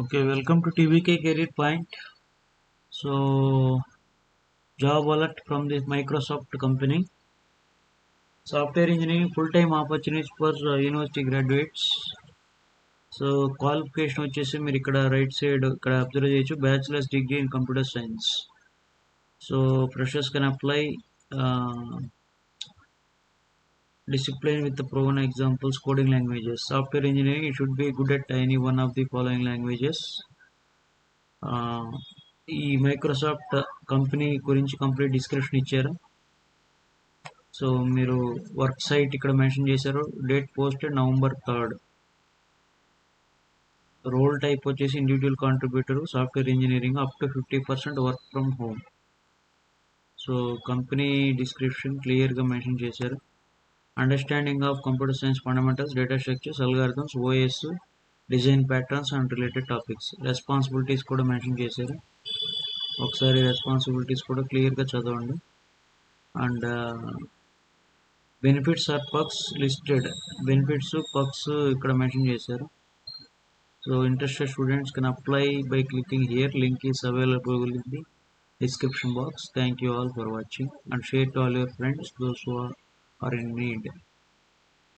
Okay, welcome to TVK Career Point. So, job alert from this Microsoft company. Software engineering full-time opportunities for university graduates. So qualification వచ్చేసి మీరు ఇక్కడ right side ఇక్కడ observe చేయొచ్చు bachelors degree in computer science. So freshers can apply discipline with the proven examples coding languages. Software engineering you should be good at any one of the following languages. ఈ Microsoft company గురించి complete description ఇచ్చారు. So మీరు work site ఇక్కడ mention చేశారు. Date posted November 3rd. Role type వచ్చేసి individual contributor software engineering up to 50% work from home. So company description క్లియర్గా mention చేశారు. Understanding of computer science fundamentals, data structures, algorithms, OS, design patterns and related topics. Responsibilities కూడా mention చేశారు. ఒకసారి responsibilities కూడా క్లియర్గా చదవండి. And benefits or perks listed. Benefits perks ఇక్కడ mention చేశారు. So interested students can apply by clicking here. Link is available in the description box. Thank you all for watching and share to all your friends those who are in need.